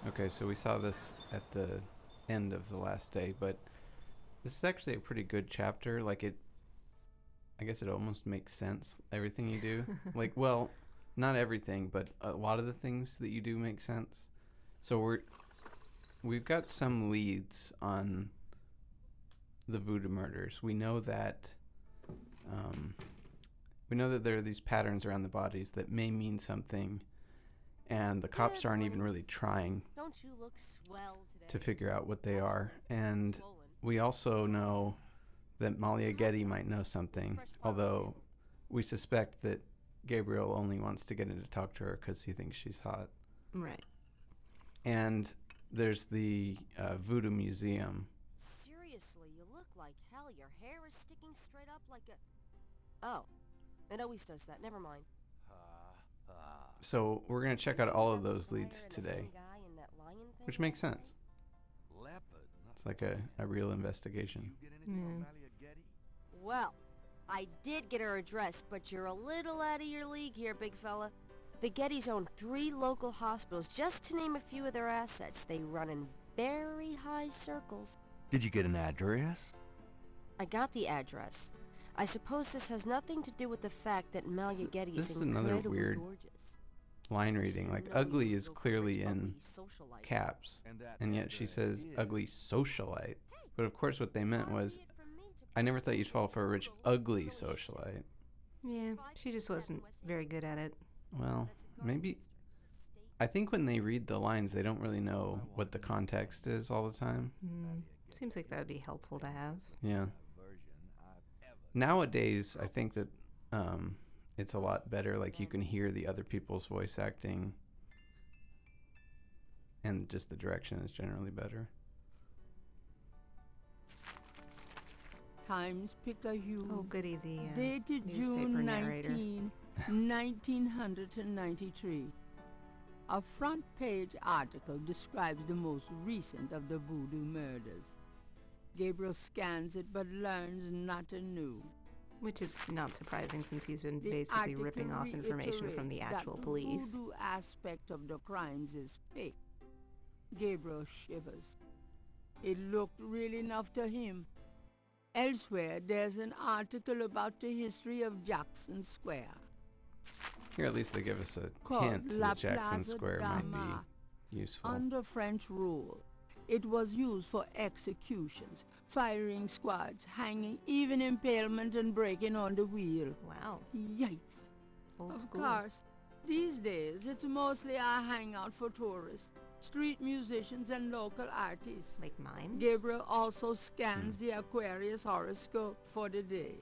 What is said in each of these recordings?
Okay, so we saw this at the end of the last day, but this is actually a pretty good chapter. I guess it almost makes sense, everything you do. Well, not everything, but a lot of the things that you do make sense. So we've got some leads on the voodoo murders. We know that there are these patterns around the bodies that may mean something, and the cops aren't even really trying to figure out what they are. And we also know that Malia Getty might know something, although we suspect that Gabriel only wants to get in to talk to her because he thinks she's hot. Right. And there's the Voodoo Museum. Seriously, you look like hell. Your hair is sticking straight up like a... Oh, it always does that. Never mind. So we're going to check out all of those leads today, which makes sense. It's like a real investigation. Well, I did get her address, but you're a little out of your league here, big fella. The Gettys own 3 local hospitals, just to name a few of their assets. They run in very high circles. Did you get an address? I got the address. I suppose this has nothing to do with the fact that Malia Getty This is is another incredibly weird gorgeous. line reading. Like, ugly is clearly in caps, and yet she says ugly socialite. But of course what they meant was, I never thought you'd fall for a rich, ugly socialite. Yeah, she just wasn't very good at it. Well, maybe... I think when they read the lines, they don't really know what the context is all the time. Seems like that would be helpful to have. Yeah. Nowadays, I think that it's a lot better. Like, you can hear the other people's voice acting, and just the direction is generally better. Times Picayune. Oh, goody, the dated newspaper June narrator. 1993. A front page article describes the most recent of the voodoo murders. Gabriel scans it but learns not anew. Which is not surprising since he's been The basically article ripping off information from the reiterates actual that police. The voodoo aspect of the crimes is fake. Gabriel shivers. It looked real enough to him. Elsewhere, there's an article about the history of Jackson Square. Here, at least they give us a Called hint La that Jackson Plaza Square might Dama. be useful. Under French rule, it was used for executions, firing squads, hanging, even impalement and breaking on the wheel. Wow. Yikes. Old Of school. course, these days it's mostly a hangout for tourists, street musicians and local artists. Like mimes? Gabriel also scans the Aquarius horoscope for the day.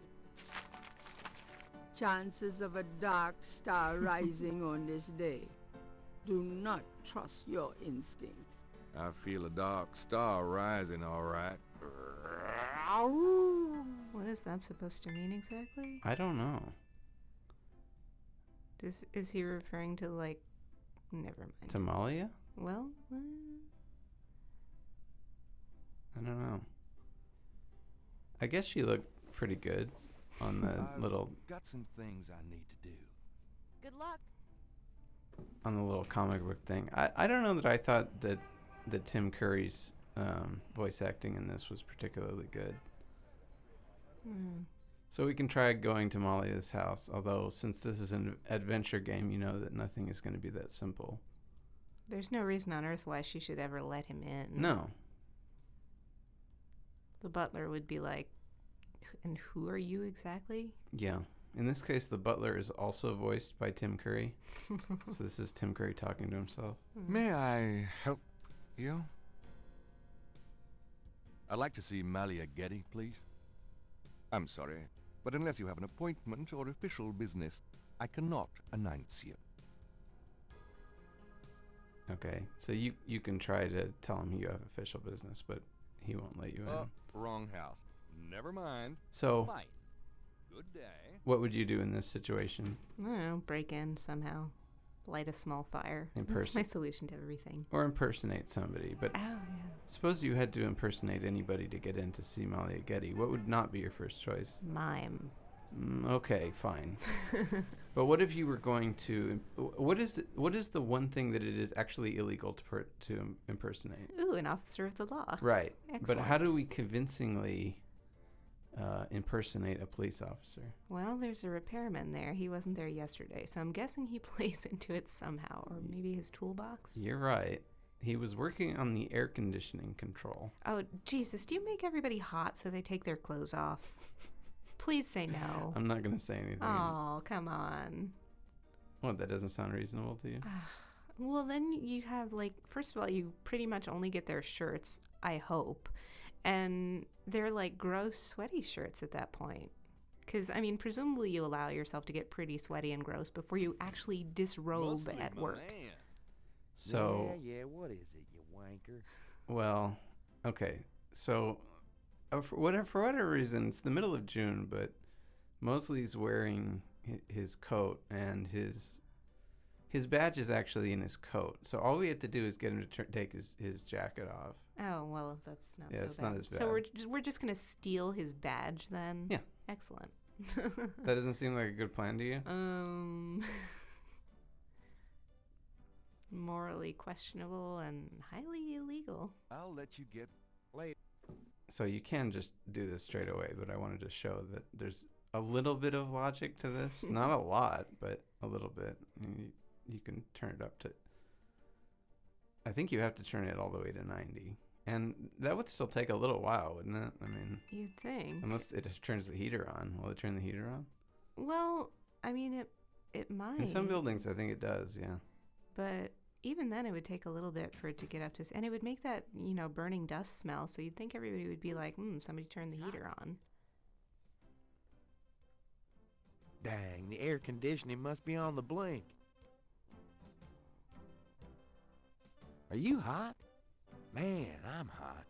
Chances of a dark star rising on this day. Do not trust your instincts. I feel a dark star rising, all right. What is that supposed to mean exactly? I don't know. Is he referring to, like... Never mind. Somalia? Well, I don't know. I guess she looked pretty good on the little... Got some things I need to do. Good luck. on the little comic book thing. I don't know that I thought that Tim Curry's voice acting in this was particularly good. So we can try going to Malia's house, although since this is an adventure game, you know that nothing is going to be that simple. There's no reason on earth why she should ever let him in. No. The butler would be like, and who are you exactly? Yeah. In this case, the butler is also voiced by Tim Curry. So this is Tim Curry talking to himself. May I help you? I'd like to see Malia Getty, please. I'm sorry, but unless you have an appointment or official business, I cannot announce you. Okay, so you can try to tell him you have official business, but he won't let you in. Wrong house. Never mind. So, Fine. Good day. what would you do in this situation? I don't know, break in somehow. Light a small fire. That's my solution to everything. Or impersonate somebody. But Oh, yeah. suppose you had to impersonate anybody to get in to see Malia Getty. What would not be your first choice? Mime. Okay, fine. But what if you were going to? What is the one thing that it is actually illegal to impersonate? Ooh, an officer of the law. Right. Excellent. But how do we convincingly impersonate a police officer? Well, there's a repairman there. He wasn't there yesterday, so I'm guessing he plays into it somehow, or maybe his toolbox. You're right. He was working on the air conditioning control. Oh, Jesus, do you make everybody hot so they take their clothes off? Please say no. I'm not going to say anything. Oh, come on. What, that doesn't sound reasonable to you? Well, then you have, like, first of all, you pretty much only get their shirts, I hope. And they're, like, gross, sweaty shirts at that point. Because, I mean, presumably you allow yourself to get pretty sweaty and gross before you actually disrobe at work. So... Yeah, what is it, you wanker? Well, okay. So, for whatever reason, it's the middle of June, but Mosley's wearing his coat, and his badge is actually in his coat. So all we have to do is get him to take his jacket off. Oh, well, that's not so bad. It's not as bad. So we're just going to steal his badge then? Yeah. Excellent. That doesn't seem like a good plan to you? Morally questionable and highly illegal. I'll let you get laid. So you can just do this straight away, but I wanted to show that there's a little bit of logic to this. Not a lot, but a little bit. You can turn it up to... I think you have to turn it all the way to 90. And that would still take a little while, wouldn't it? I mean... You'd think. Unless it turns the heater on. Will it turn the heater on? Well, I mean, it might. In some buildings, I think it does, yeah. But even then, it would take a little bit for it to get up to... And it would make that, burning dust smell. So you'd think everybody would be like, somebody turned the heater on. Dang, the air conditioning must be on the blink. Are you hot? Man, I'm hot.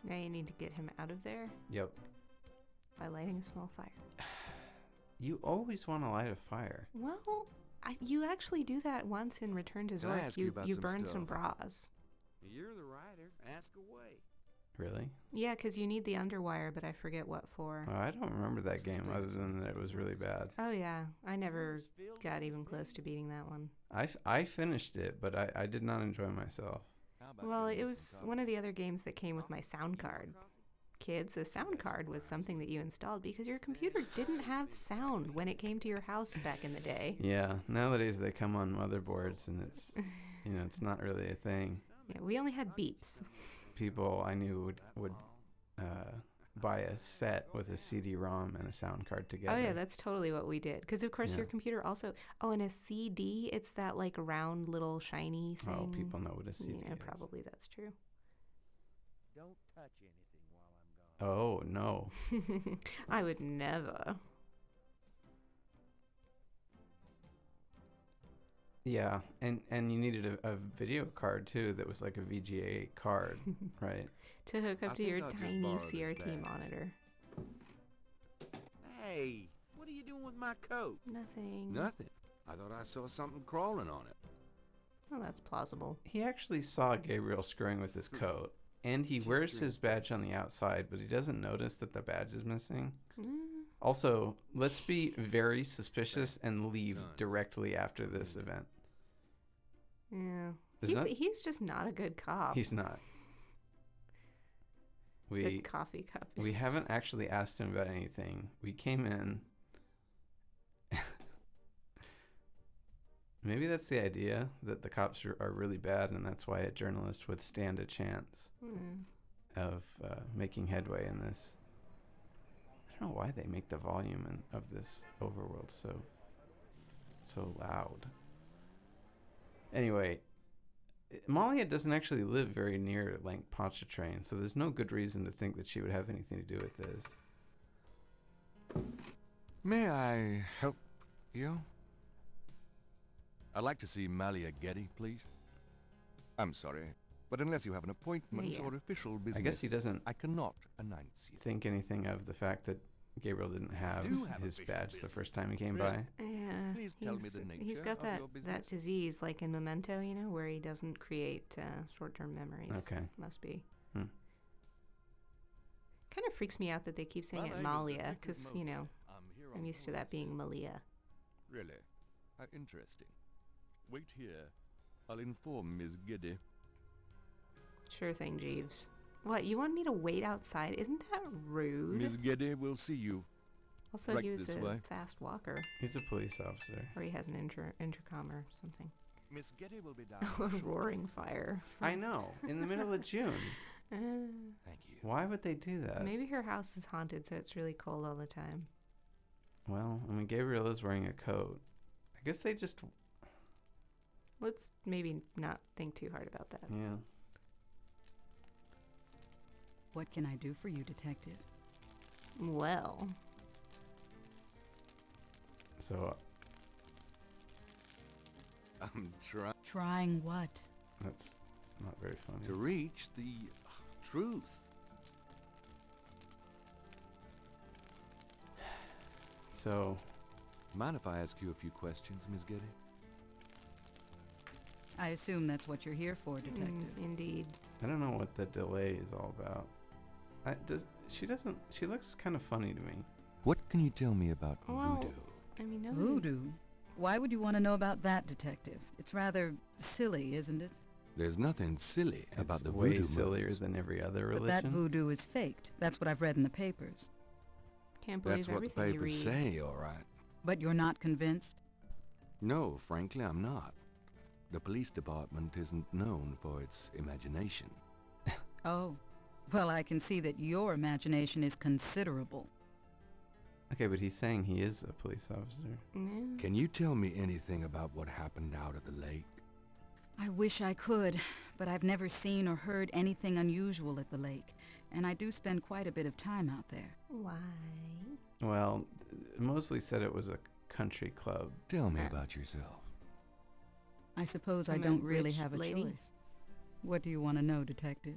Now you need to get him out of there Yep. by lighting a small fire. You always want to light a fire. Well, you actually do that once in Return to Can I Zork. ask you about You some burn stuff? some bras. You're the writer. Ask away. Really? Yeah, because you need the underwire, but I forget what for. I don't remember that game other than that it was really bad. Oh, yeah. I never got even close to beating that one. I finished it, but I did not enjoy myself. Well, it was one of the other games that came with my sound card. Kids, a sound card was something that you installed because your computer didn't have sound when it came to your house back in the day. Yeah, nowadays they come on motherboards and it's, it's not really a thing. Yeah, we only had beeps. People I knew would buy a set with a CD-ROM and a sound card together. Oh, yeah, that's totally what we did. Because, of course, Yeah. your computer also... Oh, and a CD, it's that, like, round little shiny thing. Oh, people know what a CD Yeah, is. probably that's true. Don't touch anything while I'm gone. Oh, no. I would never. Yeah, and you needed a video card, too, that was like a VGA card, right? To hook up I to your think I'll just tiny borrow this CRT badge. monitor. Hey, what are you doing with my coat? Nothing. Nothing. I thought I saw something crawling on it. Oh, that's plausible. He actually saw Gabriel screwing with his coat, and he wears his badge on the outside, but he doesn't notice that the badge is missing. Also, let's be very suspicious and leave directly after this event. Yeah. He's just not a good cop. He's not. The coffee cup. We haven't actually asked him about anything. We came in. Maybe that's the idea, that the cops are really bad, and that's why a journalist would stand a chance of making headway in this. I don't know why they make the volume of this overworld so loud. Anyway, Malia doesn't actually live very near Lank Pontchartrain, so there's no good reason to think that she would have anything to do with this. May I help you? I'd like to see Malia Getty, please. I'm sorry, but unless you have an appointment or official business, I guess he doesn't I cannot announce you. think anything of the fact that Gabriel didn't have his badge the first time he came Really? by. Yeah. Please tell me the He's nature got of that, your that business. disease, like in Memento, where he doesn't create short-term memories. Okay. Must be. Kind of freaks me out that they keep saying it Malia, because, you know, I'm used to that being Malia. Really? How interesting. Wait here. I'll inform Miss Giddy. Sure thing, Jeeves. What, you want me to wait outside? Isn't that rude? Miss Giddy will see you. Also, right he was this a way. fast walker. He's a police officer. Or he has an intercom or something. Miss Giddy will be down. A roaring fire. I know, in the middle of June. Thank you. Why would they do that? Maybe her house is haunted, so it's really cold all the time. Well, I mean, Gabriel is wearing a coat. I guess they just... Let's maybe not think too hard about that. Yeah. What can I do for you, Detective? Well, So, I'm trying Trying what? that's not very funny. to reach the truth. So, Mind if I ask you a few questions, Miss Giddy? I assume that's what you're here for, Detective. Indeed. I don't know what the delay is all about. She looks kind of funny to me. What can you tell me about Well, voodoo? I mean, no. Voodoo? Why would you want to know about that, Detective? It's rather silly, isn't it? There's nothing silly about It's the way voodoo sillier movies. than every other But religion. that voodoo is faked. That's what I've read in the papers. Can't believe That's what the everything you papers read. say, all right. But you're not convinced? No, frankly, I'm not. The police department isn't known for its imagination. Oh. Well, I can see that your imagination is considerable. Okay, but he's saying he is a police officer. Yeah. Can you tell me anything about what happened out at the lake? I wish I could, but I've never seen or heard anything unusual at the lake, and I do spend quite a bit of time out there. Why? Well, mostly said it was a country club. Tell me about yourself. I suppose I I'm a don't really rich have a lady. choice. What do you want to know, Detective?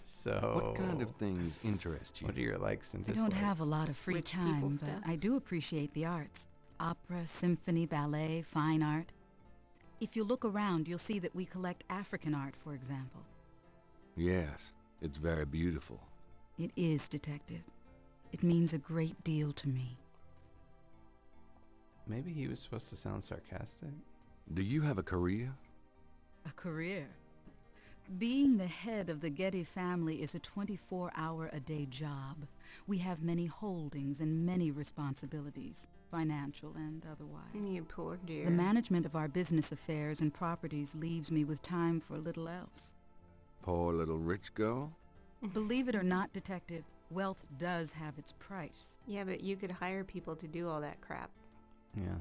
So, What kind of things interest you? what are your likes and I dislikes? don't have a lot of free Rich people time, but stuff? I do appreciate the arts. Opera, symphony, ballet, fine art. If you look around, you'll see that we collect African art, for example. Yes, it's very beautiful. It is, Detective. It means a great deal to me. Maybe he was supposed to sound sarcastic. Do you have a career? A career. Being the head of the Getty family is a 24-hour-a-day job. We have many holdings and many responsibilities, financial and otherwise. You poor dear. The management of our business affairs and properties leaves me with time for little else. Poor little rich girl? Believe it or not, Detective, wealth does have its price. Yeah, but you could hire people to do all that crap. Yeah.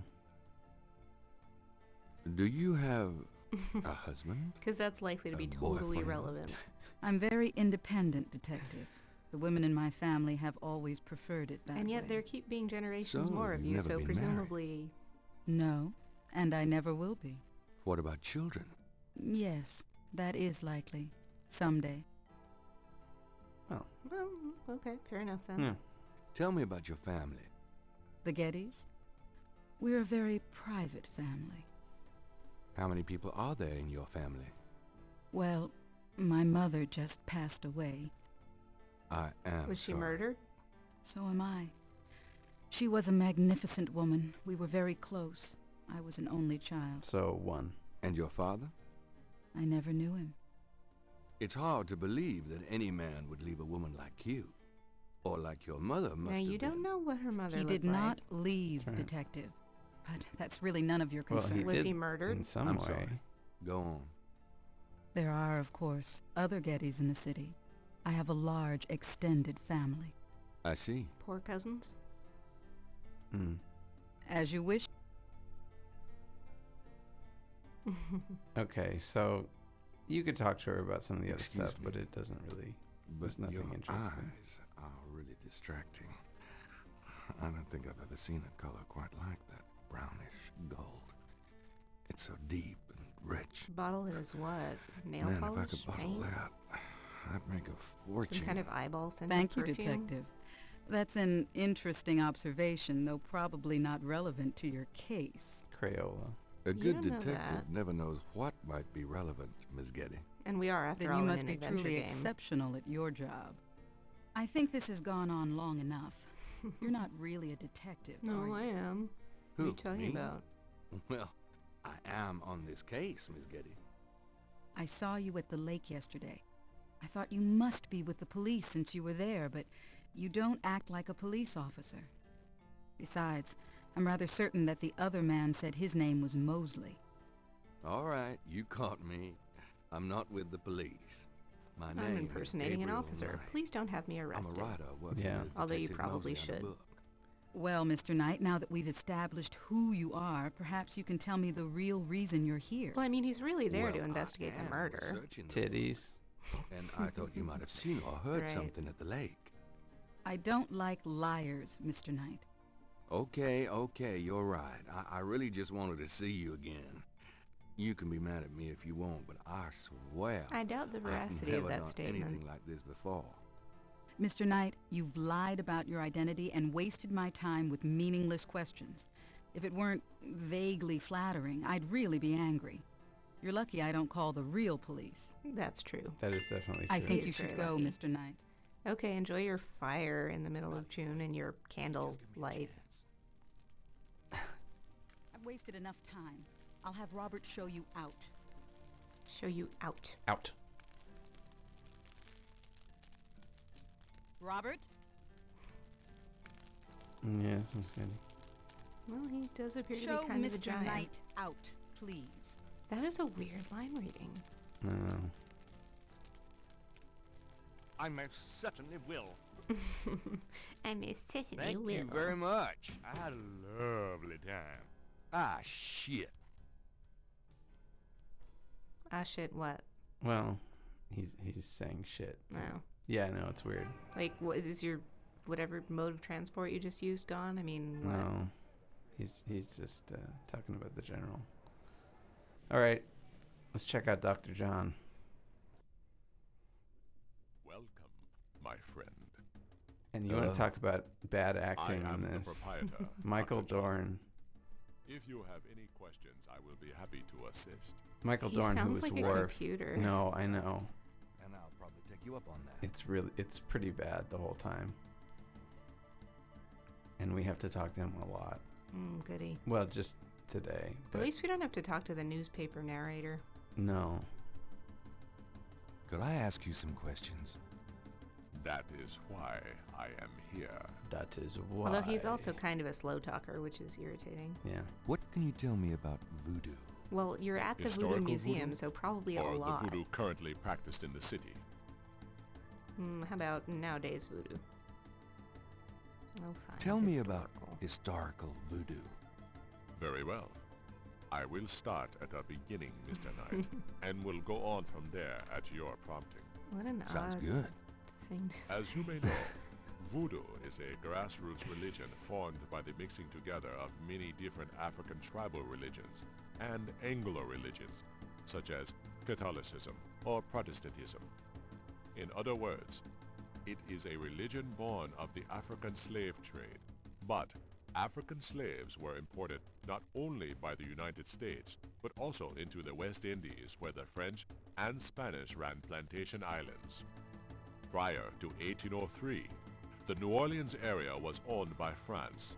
Do you have a husband? Because that's likely to be A totally boyfriend. relevant. I'm very independent, Detective. The women in my family have always preferred it that And yet way. there keep being generations So, more of you've you, never so been married. presumably... No, and I never will be. What about children? Yes, that is likely. Someday. Oh, Well, okay, fair enough then. yeah. Tell me about your family. The Gettys? We're a very private family. How many people are there in your family? Well, my mother just passed away. I am Was she sorry. murdered? So am I. She was a magnificent woman. We were very close. I was an only child. So, one. And your father? I never knew him. It's hard to believe that any man would leave a woman like you. Or like your mother must Now, have you don't been. know what her mother He looked did not like. leave, Right. Detective. But that's really none of your Well, concern. he Was did he murdered? in some I'm way. sorry. Go on. There are, of course, other Gettys in the city. I have a large, extended family. I see. Poor cousins? Mm. As you wish. Okay, so you could talk to her about some of the other Excuse stuff, me. but it doesn't really. There's But nothing your interesting. eyes are really distracting. I don't think I've ever seen a color quite like that. Brownish gold. It's so deep and rich. Bottle it as what? Nail Man, polish? if I could bottle Paint? that, I'd make a fortune. Some kind of eyeball scented Thank you, perfume? Detective. That's an interesting observation, though probably not relevant to your case. Crayola. A You good don't know detective that. never knows what might be relevant, Miss Getty. And we are, after Then all, you in must an be adventure truly game. exceptional at your job. I think this has gone on long enough. You're not really a detective, are No, you? I am. What are you Who, talking me? about? Well, I am on this case, Miss Getty. I saw you at the lake yesterday. I thought you must be with the police since you were there, but you don't act like a police officer. Besides, I'm rather certain that the other man said his name was Mosley. All right, you caught me. I'm not with the police. My I'm name impersonating is an Gabriel officer. Knight. Please don't have me I'm arrested. a writer working Yeah. with Although you Detective probably Mosley on a should. book. Well, Mr. Knight, now that we've established who you are, perhaps you can tell me the real reason you're here. Well, I mean, he's really there Well, to investigate I the am murder. researching the book, Titties. and I thought you might have seen or heard Right. something at the lake. I don't like liars, Mr. Knight. Okay, you're right. I really just wanted to see you again. You can be mad at me if you want, but I swear I doubt the I've veracity never of that done statement. anything like this before. Mr. Knight, you've lied about your identity and wasted my time with meaningless questions. If it weren't vaguely flattering, I'd really be angry. You're lucky I don't call the real police. That's true. That is definitely true. I think He you is very should go, lucky. Mr. Knight. Okay, enjoy your fire in the middle of June and your candle Just give me a light. chance. I've wasted enough time. I'll have Robert show you out. Show you out. Out. Robert? Yes, Miss Getty. Well, he does appear to Show be kind of a Mr. giant. Knight out, please. That is a weird line reading. I don't know. I most certainly will. I most certainly Thank will. you very much. I had a lovely time. Ah, shit. Ah, shit, what? Well, he's saying shit. No. Yeah, no, it's weird. Like, what is your whatever mode of transport you just used gone? I mean, what? No, he's just talking about the general. All right, let's check out Dr. John. Welcome, my friend. And you want to talk about bad acting I am in the this? proprietor, Michael Dr. John. Dorn. If you have any questions, I will be happy to assist. Michael He Dorn, who sounds was like a Worf. computer. No, I know. And I'll probably take you up on that. It's pretty bad the whole time. And we have to talk to him a lot. Goody. Well, just today. At But least we don't have to talk to the newspaper narrator. no. Could I ask you some questions? That is why I am here. That is why. Although he's also kind of a slow talker, which is irritating. Yeah. What can you tell me about voodoo? Well, you're at the Voodoo Historical Museum, voodoo? so probably a Or lot. the voodoo currently practiced in the city. How about nowadays voodoo? Oh, fine. Tell me about Historical. historical voodoo. Very well. I will start at the beginning, Mr. Knight, and will go on from there at your prompting. What an Sounds odd good. thing to say. As you may know, voodoo is a grassroots religion formed by the mixing together of many different African tribal religions and Anglo religions, such as Catholicism or Protestantism. In other words, it is a religion born of the African slave trade. But African slaves were imported not only by the United States, but also into the West Indies, where the French and Spanish ran plantation islands. Prior to 1803, the New Orleans area was owned by France.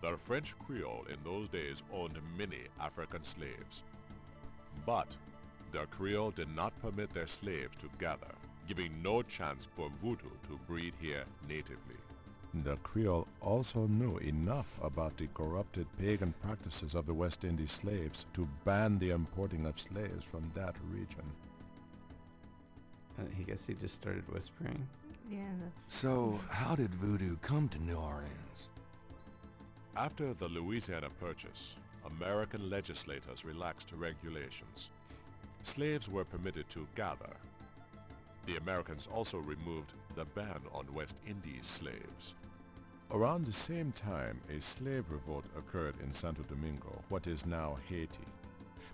The French Creole in those days owned many African slaves. But the Creole did not permit their slaves to gather, giving no chance for voodoo to breed here natively. The Creole also knew enough about the corrupted pagan practices of the West Indies slaves to ban the importing of slaves from that region. I guess he just started whispering. Yeah, that's. So, how did voodoo come to New Orleans? After the Louisiana Purchase, American legislators relaxed regulations. Slaves were permitted to gather. The Americans also removed the ban on West Indies slaves. Around the same time, a slave revolt occurred in Santo Domingo, what is now Haiti.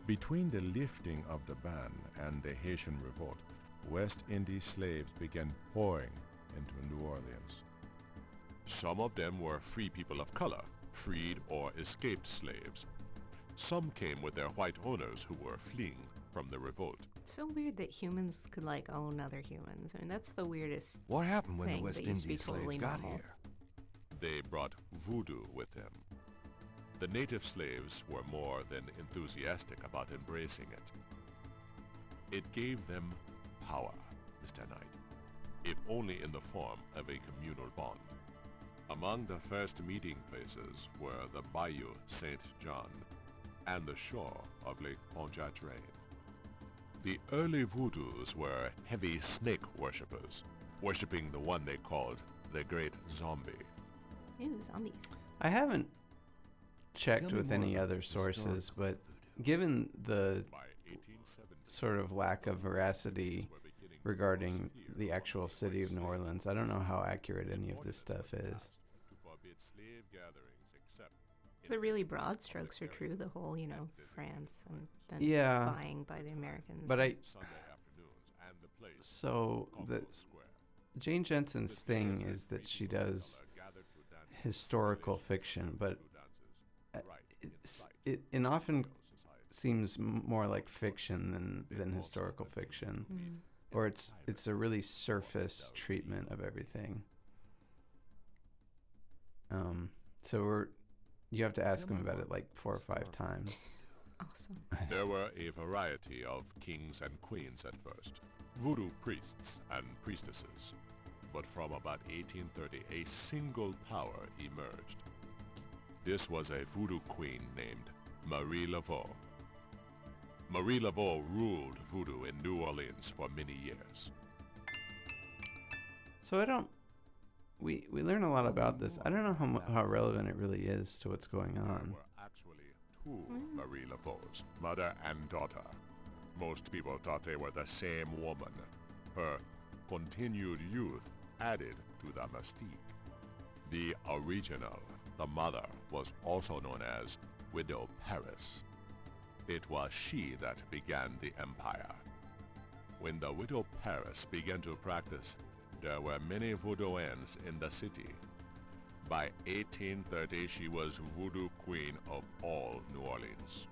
Between the lifting of the ban and the Haitian revolt, West Indies slaves began pouring into New Orleans. Some of them were free people of color, freed or escaped slaves. Some came with their white owners who were fleeing, from the revolt. It's so weird that humans could like own other humans. I mean, that's the weirdest. What happened when the thing West that used to be Indies slaves totally got normal. here? They brought voodoo with them. The native slaves were more than enthusiastic about embracing it. It gave them power, Mr. Knight, if only in the form of a communal bond. Among the first meeting places were the Bayou Saint John and the shore of Lake Pontchartrain. The early voodoos were heavy snake worshippers, worshipping the one they called the Great Zombie. Ew, zombies. I haven't checked Tell me with more any about other the sources, historical but voodoo. given the By 1870, sort of lack of veracity were beginning regarding to the actual city of New Orleans, I don't know how accurate any of this stuff is. to forbid slave gatherings except in The really designated broad public strokes are true. areas The whole, and France and designated then Yeah, buying by the Americans. but I Sunday afternoons and the place so the Concourse Square. Jane Jensen's The thing slaves is and that free she people of does color gathered to dance historical simulations fiction, of but voodoo dances, uh, right in it's, sight it of often Royal Society. seems more like fiction They than also historical continued fiction, to meet Mm. in or it's private a really for surface Del treatment Rio. of everything. So you have to ask him about it like 4 or 5 times. Awesome. There were a variety of kings and queens at first, voodoo priests and priestesses. But from about 1830, a single power emerged. This was a voodoo queen named Marie Laveau. Marie Laveau ruled voodoo in New Orleans for many years. So I don't. We learn a lot about this. I don't know how relevant it really is to what's going There on. were actually two Marie Laveaus, mother and daughter. Most people thought they were the same woman. Her continued youth added to the mystique. The original, the mother, was also known as Widow Paris. It was she that began the empire. When the Widow Paris began to practice, there were many voodooans in the city. By 1830, she was voodoo queen of all New Orleans.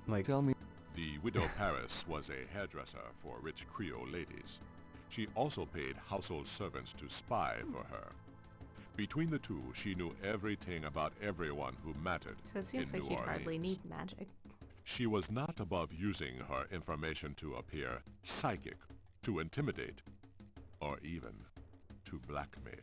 Like, Tell me, The Widow Paris was a hairdresser for rich Creole ladies. She also paid household servants to spy for her. Between the two, she knew everything about everyone who mattered So it seems in like New you'd hardly Orleans. need magic. She was not above using her information to appear psychic, to intimidate, or even to blackmail.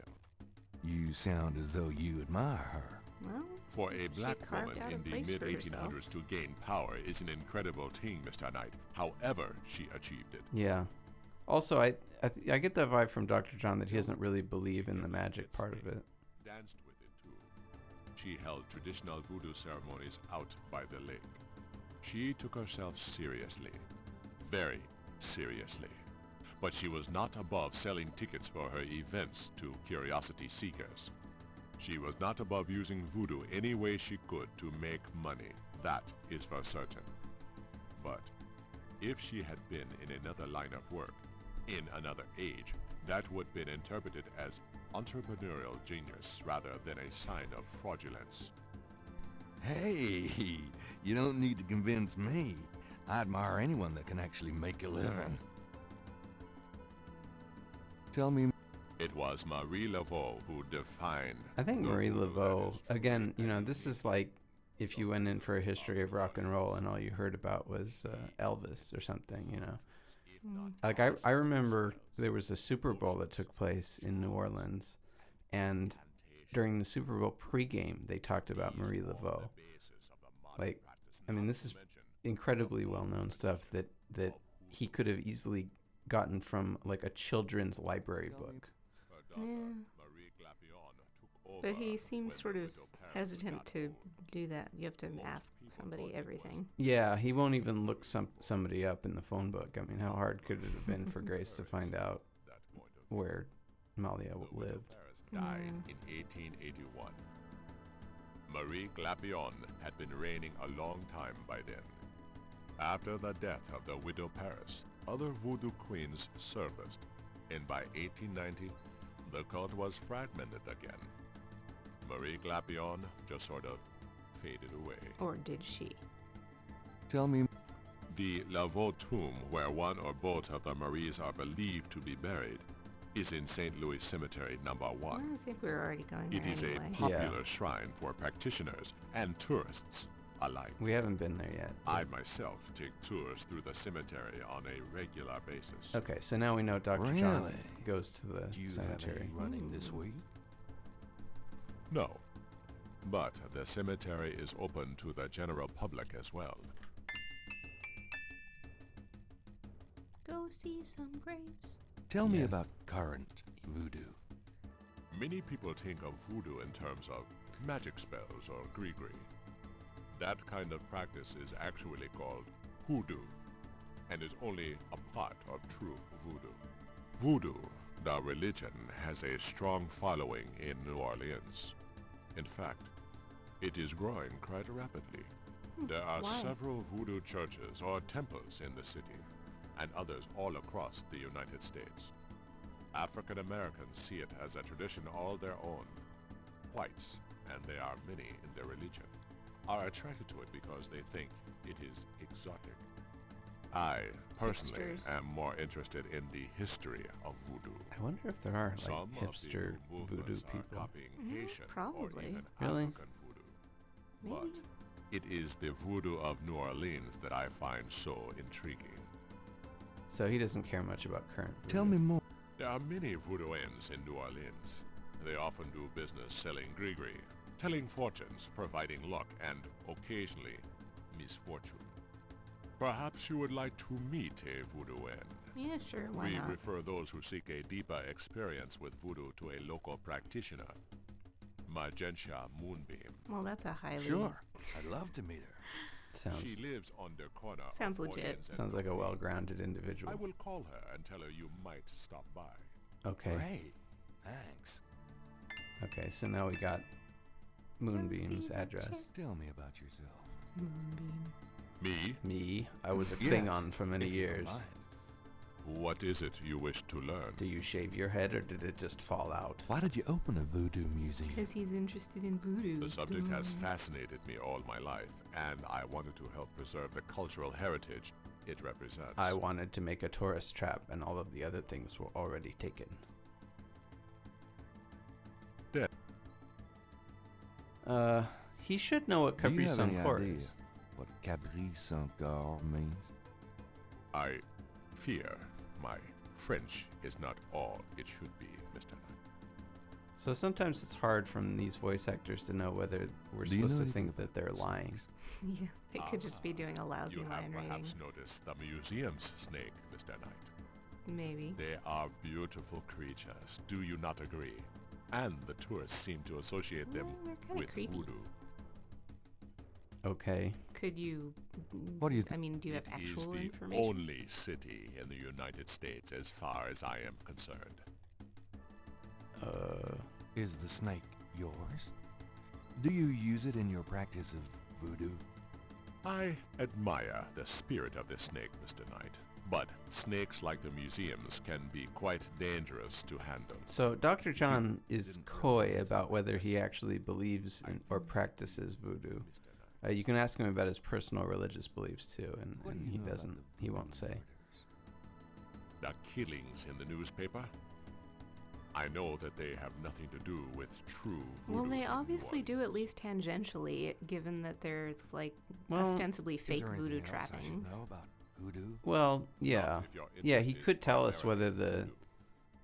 you sound as though you admire her. Well, For a black carved woman out a in the place for mid-1800s to gain power is an incredible thing, Mr. Knight. However, she achieved it. yeah. Also, I get that vibe from Dr. John that he doesn't really believe in the magic part of it. Danced with it too. She held traditional voodoo ceremonies out by the lake. She took herself seriously, very seriously. But she was not above selling tickets for her events to curiosity seekers. She was not above using voodoo any way she could to make money. That is for certain. But if she had been in another line of work, in another age, that would have been interpreted as entrepreneurial genius rather than a sign of fraudulence. Hey, you don't need to convince me. I admire anyone that can actually make a living. Tell me, It was Marie Laveau who defined. I think the Marie voodoo that Laveau, is truly again, this and is like if you went in for a history of rock and roll and all you heard about was Elvis or something. Like I remember there was a Super Bowl that took place in New Orleans, and during the Super Bowl pregame, they talked about Marie Laveau. Like, I mean, this is incredibly well-known stuff that he could have easily gotten from like a children's library book. yeah. But he seems sort of hesitant to do that. You have to ask somebody everything. Yeah, he won't even look somebody up in the phone book. I mean, how hard could it have been for Grace to find out where Malia lived? Died in 1881. Marie Glapion had been reigning a long time by then. After the death of the Widow Paris, other voodoo queens surfaced, and by 1890, the cult was fragmented again. Marie Glapion just sort of faded away. Or did she? Tell me. The Laveau tomb, where one or both of the Maries are believed to be buried, is in St. Louis Cemetery number 1. I think we were already going there It is anyway. a popular shrine for practitioners and tourists alike. We haven't been there yet. I myself take tours through the cemetery on a regular basis. Okay, so now we know Dr. John Really? goes to the Do you cemetery. have any running this week? No, but the cemetery is open to the general public as well. Go see some graves. Tell me Yes. about current voodoo. Many people think of voodoo in terms of magic spells or gree-gree. That kind of practice is actually called hoodoo, and is only a part of true voodoo. Voodoo, the religion, has a strong following in New Orleans. In fact, it is growing quite rapidly. There are Why? several voodoo churches or temples in the city, and others all across the United States. African Americans see it as a tradition all their own. Whites, and there are many in their religion, are attracted to it because they think it is exotic. I, personally, Hipsters. am more interested in the history of voodoo. I wonder if there are Some like of the hipster new voodoo movements are people. copying Haitian or probably. even Really? African voodoo. Maybe. But it is the voodoo of New Orleans that I find so intriguing. So he doesn't care much about current voodoo. Tell me more. There are many voodooians in New Orleans. They often do business selling gree-gree, telling fortunes, providing luck, and occasionally misfortune. Perhaps you would like to meet a voodooan. Yeah, sure. Why We not? refer those who seek a deeper experience with voodoo to a local practitioner, Magentia Moonbeam. Well, that's a highly. Sure. I'd love to meet her. Sounds She lives on the corner. of Sounds legit. Orleans and sounds like a Graffiti. well-grounded individual. I will call her and tell her you might stop by. Okay. Great. Thanks. Okay, so now we got Moonbeam's see that address. shit? Tell me about yourself. Moonbeam. Me? Me, I was a Yes, Klingon for many if you don't years. mind. What is it you wish to learn? Do you shave your head or did it just fall out? Why did you open a voodoo museum? Because he's interested in voodoo. The subject has Duh. fascinated me all my life, and I wanted to help preserve the cultural heritage it represents. I wanted to make a tourist trap and all of the other things were already taken. Dead. He should know what Do you Capri have Sun any Corps idea is. what Capri Sun Corps means? I fear my French is not all it should be, Mr. Knight. So sometimes it's hard from these voice actors to know whether we're Do you supposed know to anything think that about they're lying. snakes? Yeah, they could just be doing a lousy You have line reading. perhaps noticed the museum's snake, Mr. Knight. Maybe. They are beautiful creatures, do you not agree? And the tourists seem to associate them Well, they're kinda with creepy. voodoo. Okay. Could you? What do you I mean, do you have It is actual the information? only city in the United States as far as I am concerned. Is the snake yours? Do you use it in your practice of voodoo? I admire the spirit of the snake, Mr. Knight, but snakes like the museums can be quite dangerous to handle. So Dr. John is Didn't coy realize about it whether was he actually believes in or practices voodoo. Mr. Knight. You can ask him about his personal religious beliefs too, and What do you he know about doesn't. the He won't voodoo say. murders? The killings in the newspaper? I know that they have nothing to do with true voodoo. Well, they in obviously New do at Orleans. least tangentially, given that there's like Well, ostensibly Is fake there voodoo anything else I should trappings. know about voodoo? Well, yeah, Not if your yeah. He interest is could tell us primarily whether the voodoo.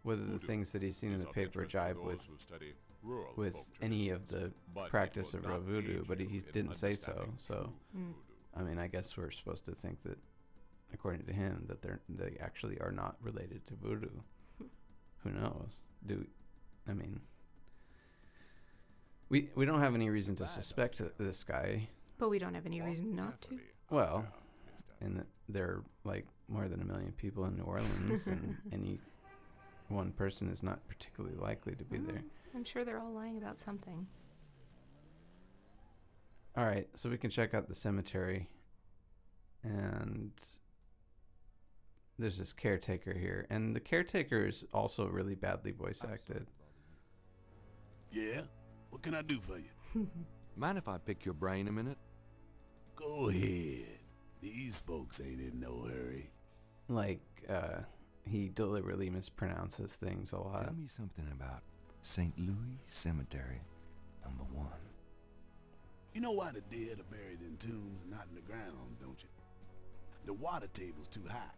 whether the Voodoo things that he's seen in is the of paper interest to jive those with who study rural with folk any of the traditions, but it practice will of real not voodoo, aid but he you in didn't say so. understanding So true Mm. voodoo. I mean, I guess we're supposed to think that, according to him, that they actually are not related to voodoo. Who knows? I mean, we don't have any reason to suspect this guy, But we don't have any Walk reason not to. carefully, Well, Mr. and that there are like more than 1 million people in New Orleans, and any one person is not particularly likely to be there. I'm sure they're all lying about something. All right, so we can check out the cemetery, and there's this caretaker here, and the caretaker is also really badly voice acted. Yeah? What can I do for you? Mind if I pick your brain a minute? Go ahead. These folks ain't in no hurry. Like, he deliberately mispronounces things a lot. Tell me something about St. Louis Cemetery, #1. You know why the dead are buried in tombs and not in the ground, don't you? The water table's too high.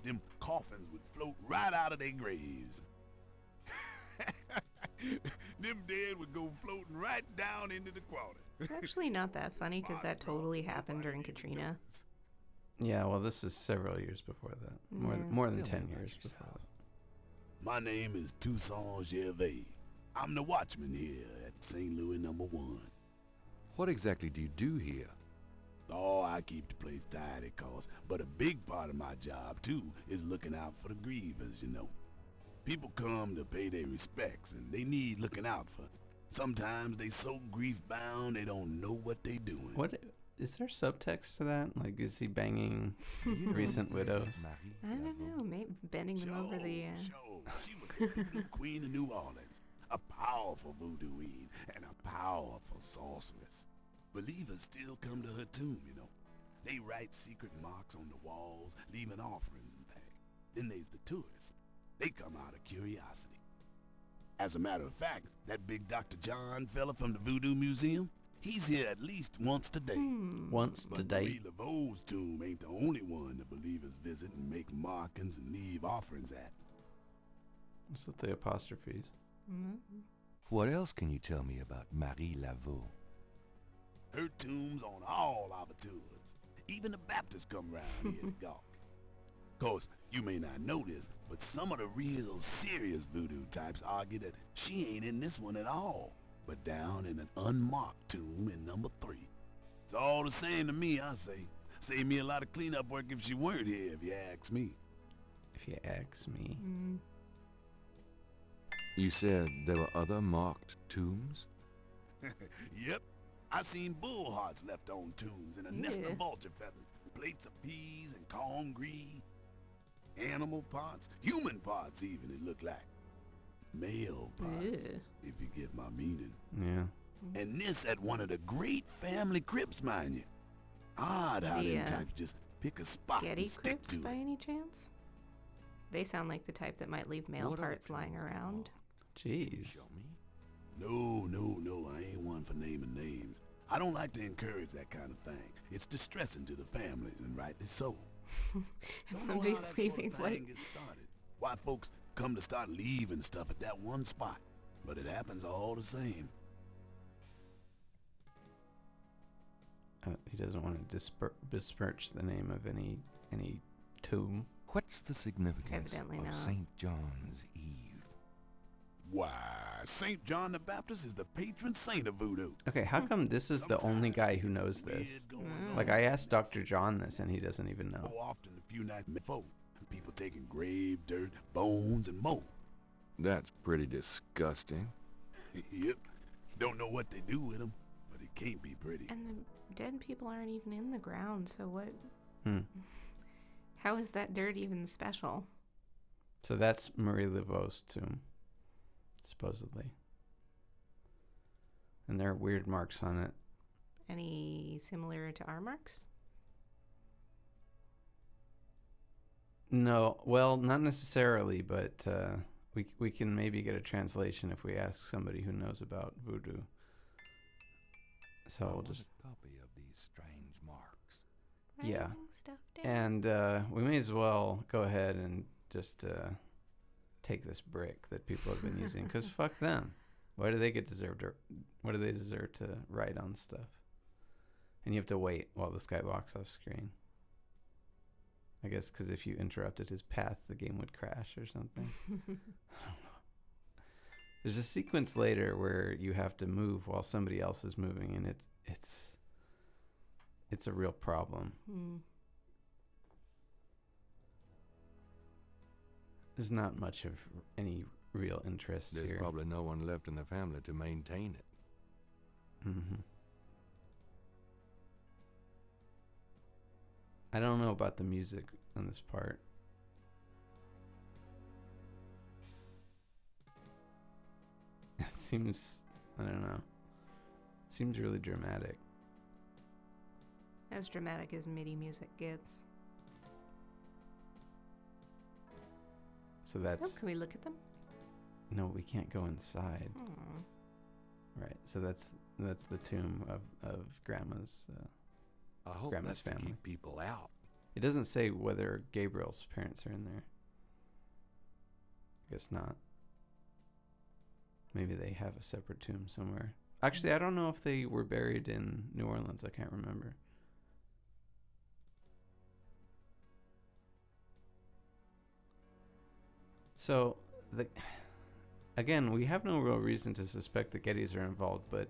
Them coffins would float right out of their graves. Them dead would go floating right down into the water. It's actually not that funny because that totally happened during Katrina. Yeah, well, this is several years before that. More than 10 years before that. My name is Toussaint Gervais. I'm the watchman here at St. Louis #1. What exactly do you do here? Oh, I keep the place tidy, cause, but a big part of my job, too, is looking out for the grievers, you know. People come to pay their respects, and they need looking out for. Sometimes they so grief-bound they don't know what they doing. What is there subtext to that? Like, is he banging recent widows? I don't know. Maybe bending them over the. Sure. She was the voodoo queen of New Orleans, a powerful voodooine and a powerful sorceress. Believers still come to her tomb, you know. They write secret marks on the walls, leaving offerings and things. Then there's the tourists. They come out of curiosity. As a matter of fact, that big Dr. John fella from the Voodoo Museum, he's here at least once today. Once But today. Marie Laveau's tomb ain't the only one the believers visit and make markings and leave offerings at. What's with the apostrophes? What else can you tell me about Marie Laveau? Her tomb's on all our tours. Even the Baptists come round here to gawk. Course, you may not know this, but some of the real serious voodoo types argue that she ain't in this one at all, but down in an unmarked tomb in #3. It's all the same to me, I say. Save me a lot of cleanup work if she weren't here, if you ask me. If you ask me. You said there were other marked tombs? Yep. I seen bull hearts left on tombs and a nest Yeah. of vulture feathers, plates of peas and corn grease, animal parts, human parts even, it looked like. Male parts, Ew. if you get my meaning. Yeah. And this at one of the great family crypts, mind you. Odd how The, them types just pick a spot Getty and stick crypts to by it. any chance? They sound like the type that might leave male What are the parts lying tombs around. Jeez. Show me. No, I ain't one for naming names. I don't like to encourage that kind of thing. It's distressing to the families, and rightly so. If Don't know somebody's how that leaving, sort of thing like, gets started. Why folks come to start leaving stuff at that one spot, but it happens all the same. He doesn't want to besmirch the name of any tomb. What's the significance Evidently of not. St. John's Eve? Why, St. John the Baptist is the patron saint of voodoo. Okay, how come this is the only guy who knows this? Weird goings Like, on. I asked Dr. John this, and he doesn't even know. More often a few nights before, people taking grave dirt, bones, and more. That's pretty disgusting. Yep. Don't know what they do with them, but it can't be pretty. and the dead people aren't even in the ground, so what? Hmm. How is that dirt even special? So that's Marie Laveau's tomb, supposedly. And there are weird marks on it. Any similar to our marks? No, well, not necessarily, but we can maybe get a translation if we ask somebody who knows about voodoo. So I we'll want just a copy of these strange marks. Yeah. Writing stuff down. and we may as well go ahead and just take this brick that people have been using, because fuck them. Why do they deserve to write on stuff? And you have to wait while this guy walks off screen. I guess because if you interrupted his path, the game would crash or something. I don't know. There's a sequence later where you have to move while somebody else is moving, and it's a real problem. There's not much of any real interest There's here. probably no one left in the family to maintain it. Mm-hmm. I don't know about the music on this part. It seems, I don't know. It seems really dramatic. As dramatic as MIDI music gets. So Oh, that's... can we look at them? No, we can't go inside. Aw. Right. So that's the tomb of Grandma's I hope Grandma's that's to family. keep people out. It doesn't say whether Gabriel's parents are in there. I guess not. Maybe they have a separate tomb somewhere. Actually, I don't know if they were buried in New Orleans. I can't remember. So, again, we have no real reason to suspect the Gettys are involved, but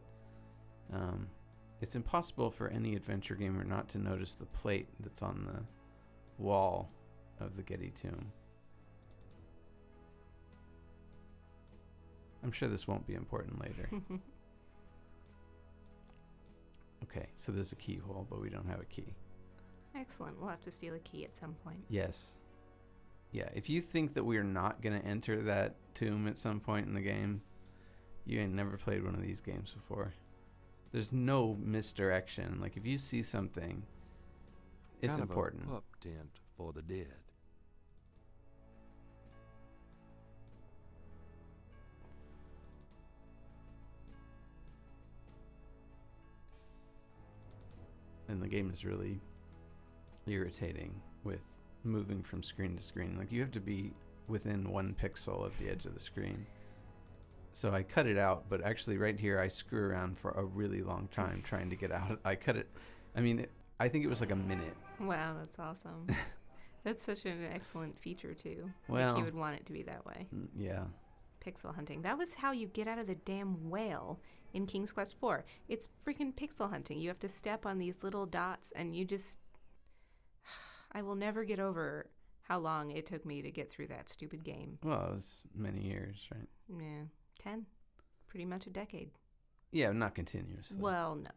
it's impossible for any adventure gamer not to notice the plate that's on the wall of the Getty tomb. I'm sure this won't be important later. Okay, so there's a keyhole, but we don't have a key. Excellent. We'll have to steal a key at some point. Yes. Yeah, if you think that we are not going to enter that tomb at some point in the game, you ain't never played one of these games before. There's no misdirection. Like, if you see something, it's Kind important. Of a pup tent for the dead. And the game is really irritating with moving from screen to screen. Like, you have to be within 1 pixel of the edge of the screen. So I cut it out, but actually right here I screw around for a really long time trying to get out. I cut it. I mean, I think it was like a minute. Wow, that's awesome. That's such an excellent feature too. Well, like you would want it to be that way. Yeah. Pixel hunting. That was how you get out of the damn whale in King's Quest IV. It's freaking pixel hunting. You have to step on these little dots and you just... I will never get over how long it took me to get through that stupid game. Well, it was many years, right? Yeah, 10. Pretty much a decade. Yeah, not continuously. Well, no.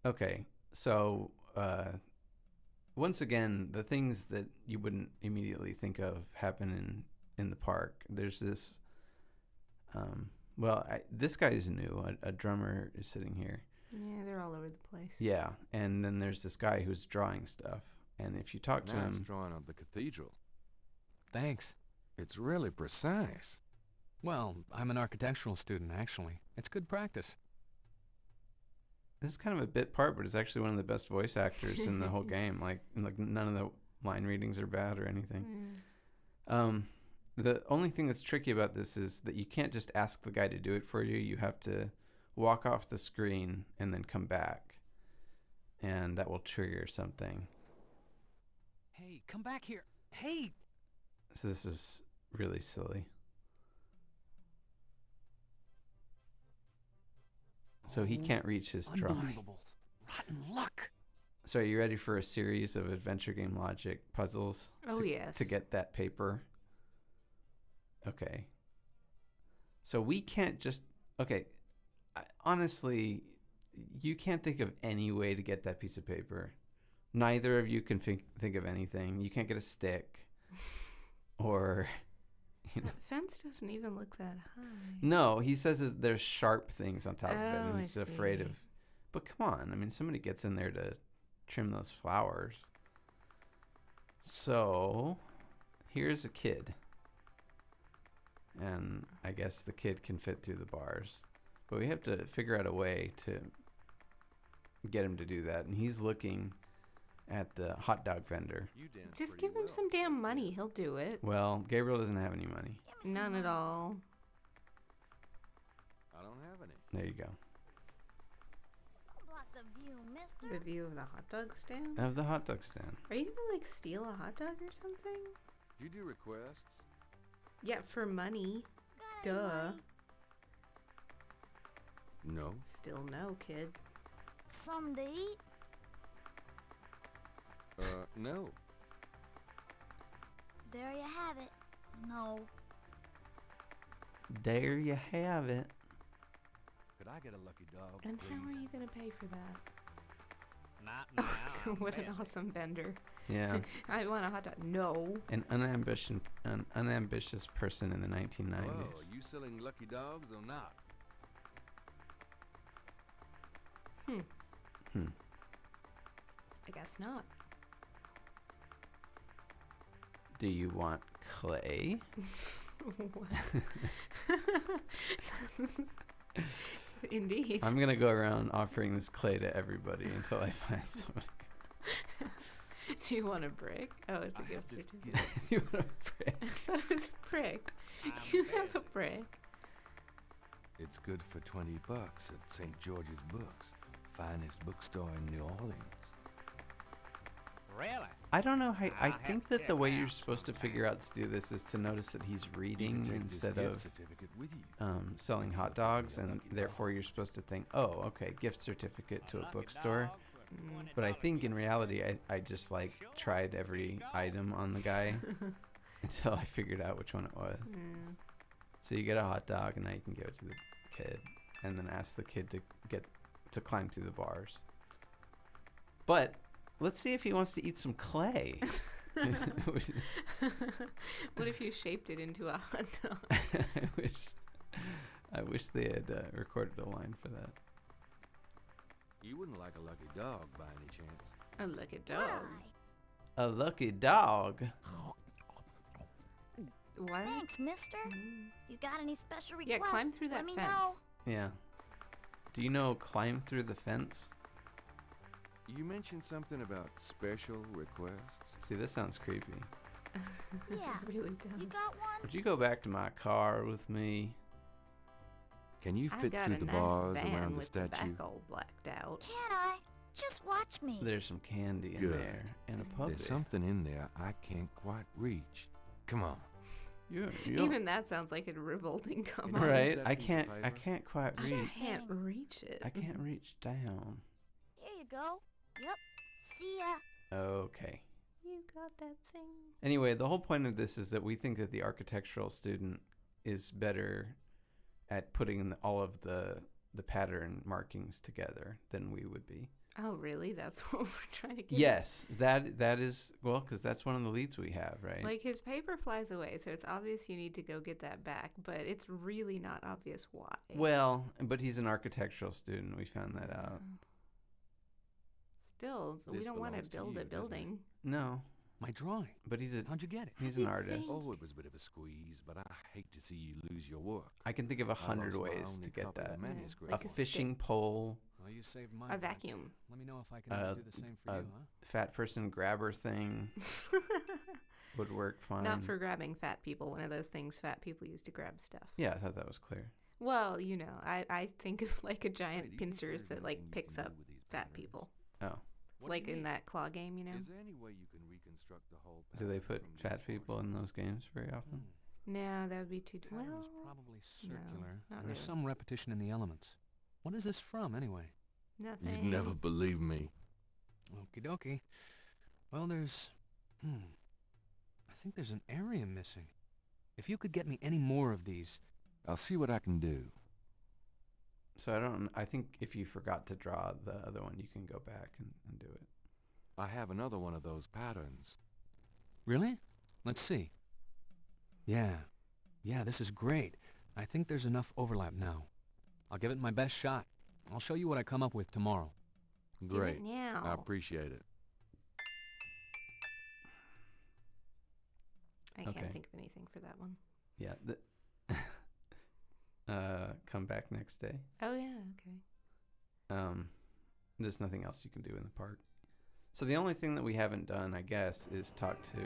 Okay, so once again, the things that you wouldn't immediately think of happen in the park. There's this... this guy is new. A drummer is sitting here. Yeah, they're all over the place. Yeah, and then there's this guy who's drawing stuff. And if you talk to Nice him... drawing of the cathedral. Thanks. It's really precise. Well, I'm an architectural student, actually. It's good practice. This is kind of a bit part, but it's actually one of the best voice actors in the whole game. Like none of the line readings are bad or anything. The only thing that's tricky about this is that you can't just ask the guy to do it for you. You have to walk off the screen and then come back. And that will trigger something. Hey, come back here. Hey! So this is really silly. So he can't reach his drawing. Unbelievable. Rotten luck. So are you ready for a series of adventure game logic puzzles? Oh, yes. To get that paper? Okay. So we can't just... Okay. Honestly, you can't think of any way to get that piece of paper. Neither of you can think of anything. You can't get a stick. Or... You know. That fence doesn't even look that high. No, he says there's sharp things on top of it, and I he's afraid of... see. But come on, I mean, somebody gets in there to trim those flowers. So, here's a kid. And I guess the kid can fit through the bars. But we have to figure out a way to get him to do that. And he's looking at the hot dog vendor. Just give him some damn money. He'll do it. Well, Gabriel doesn't have any money. None at all. I don't have any. There you go. Block the view, mister. The view of the hot dog stand? Of the hot dog stand. Are you gonna, like, steal a hot dog or something? Do you do requests? Yeah, for money. Got any Duh. money? No. Still no, kid. Something to eat? No. There you have it. No. There you have it. Could I get a lucky dog, And please? how are you gonna pay for that? Not now. What an awesome vendor. Yeah. I want a hot dog. No. An unambitious person in the 1990s. Whoa, are you selling lucky dogs or not? I guess not. Do you want clay? Indeed. I'm going to go around offering this clay to everybody until I find somebody. Do you want a brick? Oh, it's a gift certificate. You want a brick? I thought it was a brick. You have a brick. It's good for $20 at St. George's Books, finest bookstore in New Orleans. Really? I don't know how. I I'll have think to that the check way it you're out supposed to figure out to do this is to notice that he's You can reading take instead this gift of certificate with you. selling hot dogs, and therefore you're supposed to think, oh, okay, gift certificate to a bookstore. But I think in reality, I just like tried every item on the guy until I figured out which one it was. Yeah. So you get a hot dog, and now you can give it to the kid, and then ask the kid to climb through the bars. But let's see if he wants to eat some clay. What if you shaped it into a hot dog? I wish they had recorded a line for that. You wouldn't like a lucky dog by any chance. A lucky dog. A lucky dog. What? Thanks, mister. You got any special Yeah, requests? climb through that Let me fence. know. Yeah. Do you know climb through the fence? You mentioned something about special requests. See, this sounds creepy. Yeah. It really does. You got one? Would you go back to my car with me? Can you I fit got through a the nice bars van around the with the statue? back all blacked out. Can I? Just watch me. There's some candy in Good. there and a puppy. There's something in there I can't quite reach. Come on. You Even that sounds like a revolting comment. right? that I piece of can't. I paper? can't quite I reach. can't reach it. I can't reach down. Here you go. Yep. See ya. Okay. You got that thing. Anyway, the whole point of this is that we think that the architectural student is better at putting in all of the pattern markings together than we would be. Oh, really? That's what we're trying to get. Yes, that is, well, because that's one of the leads we have, right? Like his paper flies away, so it's obvious you need to go get that back, but it's really not obvious why. Well, but he's an architectural student. We found that out. Still, we This don't want to belongs to build you, a doesn't it? building. No, My drawing. but he's How'd you get it? an you artist. think? Oh, it was a bit of a squeeze, but I hate to see you lose your work. I can think of I 100 lost my ways only to get copy of that. the manuscript. Like A a fishing stick. pole, Well, you saved my A butt. vacuum. Let me know if I can do the same for you, huh? fat person grabber thing would work fine. Not for grabbing fat people. One of those things fat people use to grab stuff. Yeah, I thought that was clear. Well, you know, I think of like a Say, giant do you think pincers there's that like anything you picks can do up with these fat patterns? people. Oh, What do Like you in mean? that claw game, you know? Is there any way you can reconstruct the whole do they pattern put from fat these people in those games very often? No, that would be too. Pattern's Well, probably no, circular. not There's really. some repetition in the elements. What is this from, anyway? nothing. You'd never believe me. Okie dokie. Well, there's... I think there's an area missing. If you could get me any more of these... I'll see what I can do. So I think if you forgot to draw the other one, you can go back and do it. I have another one of those patterns. Really? Let's see. Yeah. Yeah, this is great. I think there's enough overlap now. I'll give it my best shot. I'll show you what I come up with tomorrow. Do it Great. now. I appreciate it. I can't Okay. think of anything for that one. Yeah. Come back next day. Oh yeah, okay. There's nothing else you can do in the park. So the only thing that we haven't done, I guess, is talk to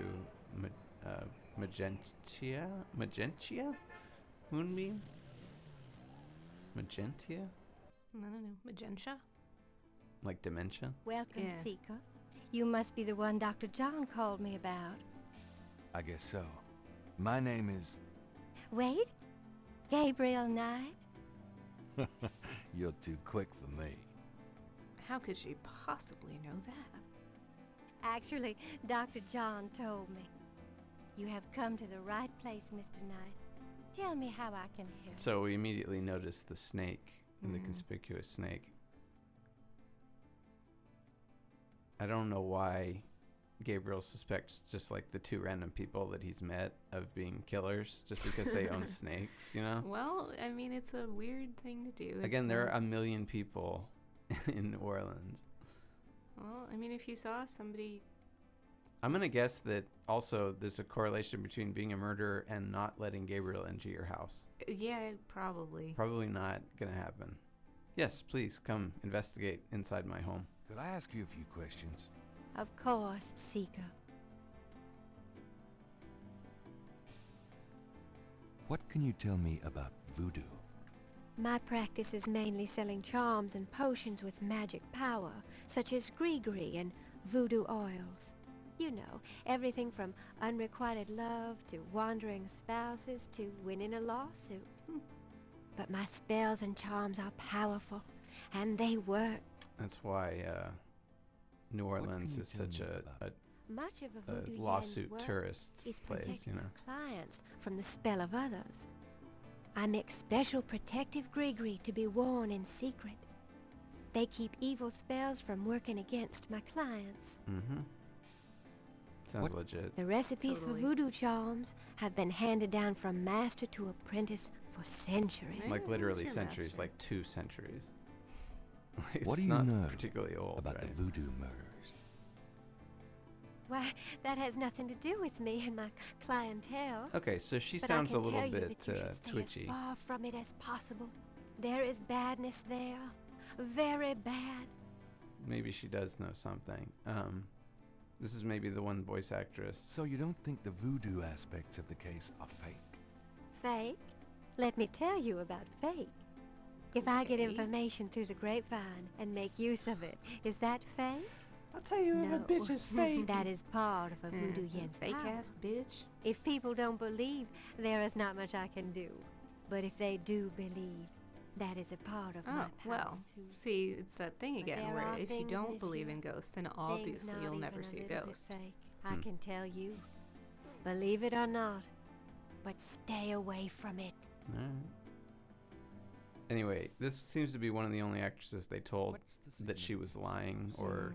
Magentia? Moonbeam? Magentia? I don't know, magenta. Like dementia? Welcome, Yeah. Seeker. You must be the one Dr. John called me about. I guess so. My name is... Wait. Gabriel Knight. You're too quick for me. How could she possibly know that? Actually, Dr. John told me. You have come to the right place, Mr. Knight. Tell me how I can help. So we immediately noticed the snake, and the conspicuous snake. I don't know why Gabriel suspects just like the two random people that he's met of being killers just because they own snakes, you know? Well, I mean, it's a weird thing to do. It's Again, there not- are 1 million people in New Orleans. Well, I mean, if you saw somebody... I'm going to guess that also there's a correlation between being a murderer and not letting Gabriel into your house. Yeah, probably. Probably not going to happen. Yes, please come investigate inside my home. Could I ask you a few questions? Of course, Seeker. What can you tell me about voodoo? My practice is mainly selling charms and potions with magic power, such as gree-gree and voodoo oils. You know, everything from unrequited love to wandering spouses to winning a lawsuit. But my spells and charms are powerful, and they work. That's why New Orleans is such a Much of a voodoo lawsuit work tourist is place, protecting you know. my clients from the spell of others. I make special protective gree-gree to be worn in secret. They keep evil spells from working against my clients. Mm-hmm. Sounds legit. The recipes for voodoo charms have been handed down from master to apprentice for centuries. Like literally centuries, like 2 centuries. It's What do you not know particularly old, about right? the voodoo murders? Why, that has nothing to do with me and my clientele. Okay, so she But sounds I a can little tell you bit that you should stay twitchy. as far from it as possible. There is badness there, very bad. Maybe she does know something. This is maybe the one voice actress. So you don't think the voodoo aspects of the case are fake? Fake? Let me tell you about fake. If I get Okay. information through the grapevine and make use of it, is that fake? I'll tell you if a bitch is fake. That is part of a voodoo yen's Fake power. ass bitch. If people don't believe, there is not much I can do. But if they do believe, that is a part of my Oh, power well, too. see, it's that thing But again there where are if you things, don't believe monsieur, in ghosts, then things obviously not you'll even never a see a little bit ghost. fake, I can tell you. Believe it or not, but stay away from it. Alright. Anyway, this seems to be one of the only actresses they told that she was lying or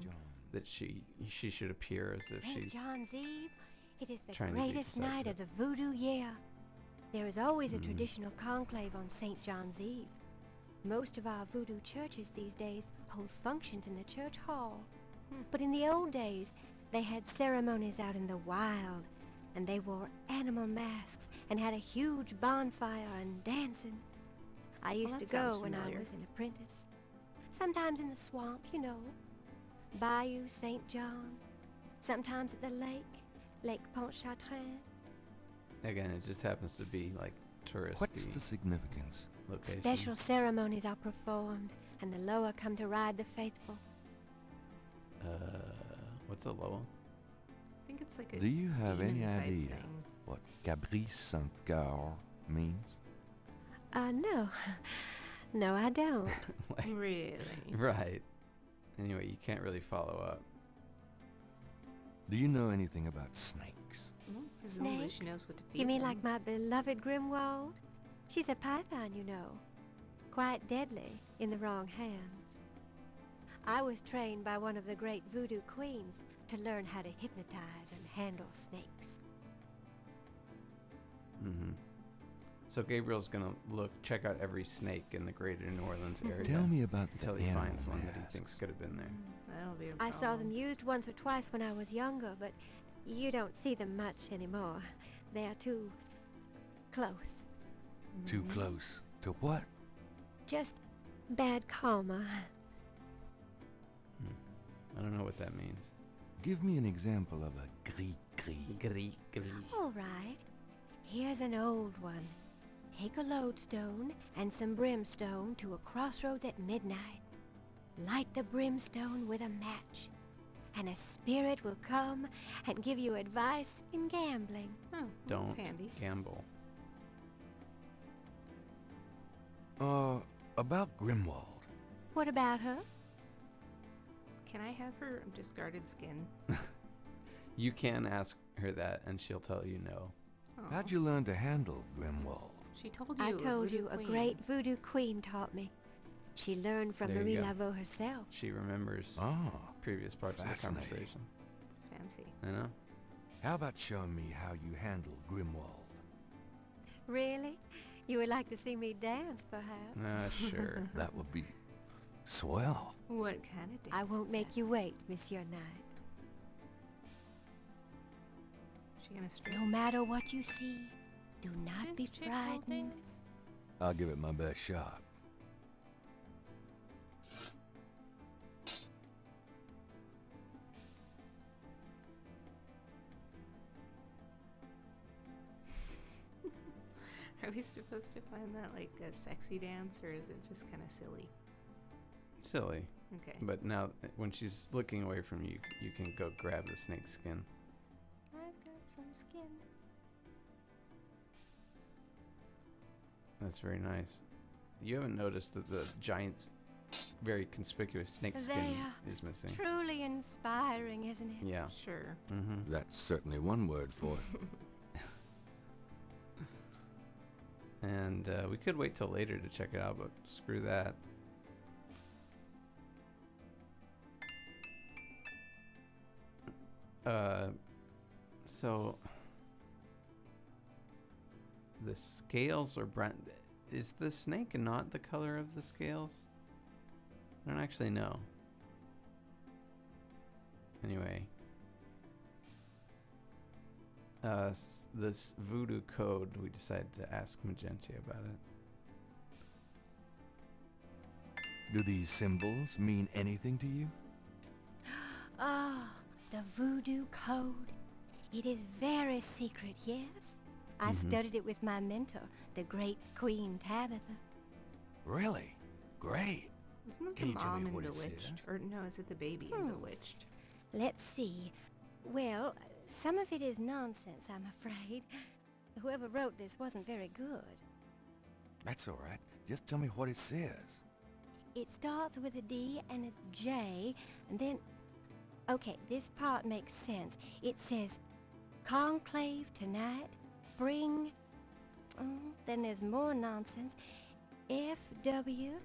that she should appear as if St. she's John's Eve, it is the trying to be greatest night of deceptive. the voodoo year. There is always a traditional conclave on St. John's Eve. Most of our voodoo churches these days hold functions in the church hall. But in the old days, they had ceremonies out in the wild, and they wore animal masks and had a huge bonfire and dancing. I used to that go sounds when I familiar. was an apprentice. Sometimes in the swamp, you know. Bayou St. John. Sometimes at the lake, Lake Pontchartrain. again, it just happens to be like touristy What's the significance? location. Special ceremonies are performed, and the Loa come to ride the faithful. What's a Loa? I think it's like a Do you have any demon-type idea thing. what Gabriel Saint-Gar means? No. No, I don't. Like, Really? right. Anyway, you can't really follow up. Do you know anything about snakes? Well, presumably Snakes? she knows what to feed You mean them. like my beloved Grimwald? She's a python, you know. Quite deadly in the wrong hands. I was trained by one of the great voodoo queens to learn how to hypnotize and handle snakes. Mm-hmm. So Gabriel's gonna check out every snake in the greater New Orleans area. Tell me about until the he animal finds one that he masks. thinks could have been there. That'll be a I problem. saw them used once or twice when I was younger, but you don't see them much anymore. They are too close. Too close to what? Just bad karma. I don't know what that means. Give me an example of a gris-gris. Gris. All right. Here's an old one. Take a lodestone and some brimstone to a crossroads at midnight. Light the brimstone with a match, and a spirit will come and give you advice in gambling. Oh, well, Don't that's handy. gamble. About Grimwald. What about her? Can I have her discarded skin? You can ask her that, and she'll tell you no. How'd you learn to handle Grimwald? She told you. I told voodoo you, a queen. great voodoo queen taught me. She learned from There Marie you go. Laveau herself. She remembers previous parts of the fascinating. conversation. Fancy. I know. How about showing me how you handle Grimwald? Really? You would like to see me dance, perhaps? Sure. That would be Swell. What kind of dance? I won't is make that? you wait, Monsieur Knight. She gonna strip? No matter what you see, do not This be chick will frightened. dance? I'll give it my best shot. Are we supposed to find that like a sexy dance, or is it just kind of silly? Silly. Okay. But now, when she's looking away from you, you can go grab the snake skin. I've got some skin. That's very nice. You haven't noticed that the giant, very conspicuous snake skin There. is missing. Truly inspiring, isn't it? Yeah. Sure. Mm-hmm. That's certainly one word for it. And we could wait till later to check it out, but screw that. So the scales are brown. Is the snake not the color of the scales? I don't actually know. Anyway. This voodoo code, we decided to ask Magenta about it. Do these symbols mean anything to you? Ah, the voodoo code. It is very secret, yes? I studied it with my mentor, the great Queen Tabitha. Really? Great. Isn't it Can the you tell mom me in what it Bewitched? says? Or no, is it the baby in Bewitched? Let's see. Well, some of it is nonsense, I'm afraid. Whoever wrote this wasn't very good. That's all right. Just tell me what it says. It starts with a D and a J, and then... Okay, this part makes sense. It says, conclave tonight, bring... then there's more nonsense. FWETKASH.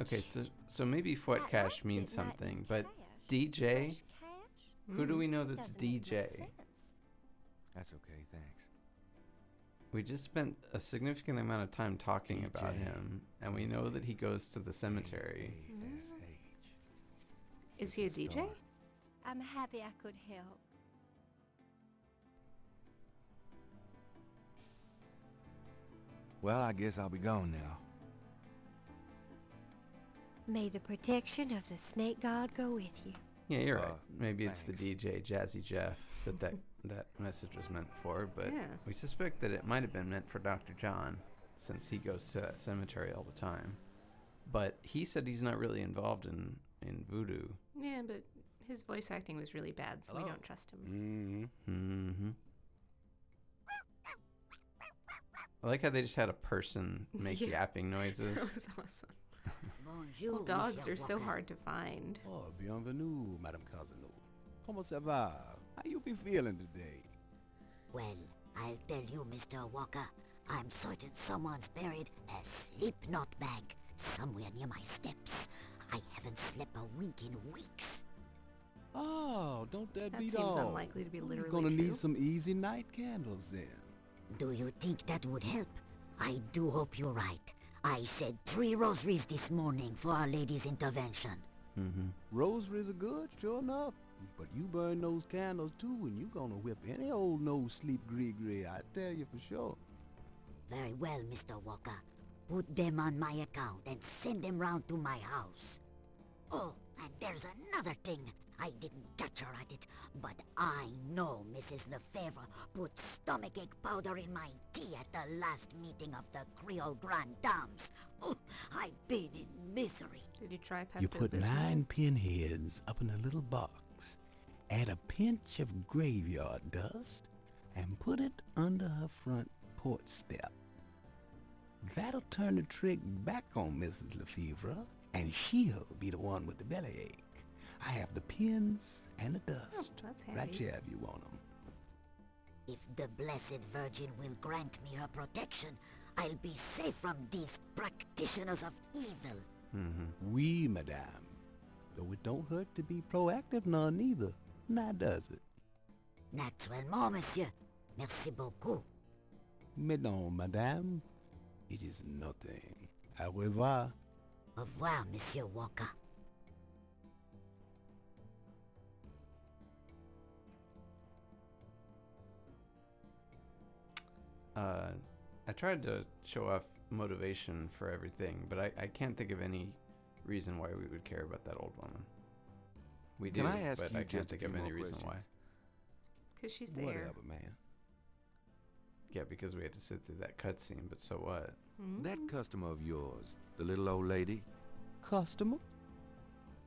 Okay, so maybe Fouet Cash means something, but DJ? Who do we know that's DJ? That's okay, thanks. We just spent a significant amount of time talking about DJ. him, and we know that he goes to the cemetery. Is he a DJ? I'm happy I could help. Well, I guess I'll be gone now. May the protection of the snake god go with you. Yeah, you're right. Maybe it's the thanks. DJ, Jazzy Jeff, that message was meant for, but Yeah. we suspect that it might have been meant for Dr. John, since he goes to that cemetery all the time. But he said he's not really involved in voodoo. Yeah, but his voice acting was really bad, so we don't trust him. Mm-hmm. I like how they just had a person make Yeah. yapping noises. That was awesome. Well, dogs are so hard to find. Oh, bienvenue, Madame Casino. Comment ça va? How you be feeling today? Well, I'll tell you, Mr. Walker, I'm certain someone's buried a sleep knot bag somewhere near my steps. I haven't slept a wink in weeks. Oh, don't that That beat seems all? unlikely to be You're literally gonna true. need some easy night candles then. Do you think that would help? I do hope you're right. I said 3 rosaries this morning for Our Lady's intervention. Rosaries are good, sure enough. But you burn those candles too, and you gonna whip any old no-sleep gree-gree, I tell you for sure. Very well, Mr. Walker. Put them on my account and send them round to my house. Oh, and there's another thing. I didn't catch her at it, but I know Mrs. Lefebvre put stomachache powder in my tea at the last meeting of the Creole Grand Dames. Oh, I've been in misery. Did you try Pepto-Bismol? You put 9 pinheads up in a little box, add a pinch of graveyard dust, and put it under her front porch step. That'll turn the trick back on Mrs. Lefebvre, and she'll be the one with the bellyache. I have the pins and the dust. Oh, that's Right handy. here if you want them. If the Blessed Virgin will grant me her protection, I'll be safe from these practitioners of evil. Oui, madame. Though it don't hurt to be proactive none neither. Now does it? Naturellement, monsieur. Merci beaucoup. Mais non, madame. It is nothing. Au revoir. Au revoir, Monsieur Walker. I tried to show off motivation for everything, but I can't think of any reason why we would care about that old woman. We do, Can I ask but you I can't just a think few of any more reason why. questions? Because she's there. Whatever, man. Yeah, because we had to sit through that cutscene, but so what? That customer of yours, the little old lady, Customer?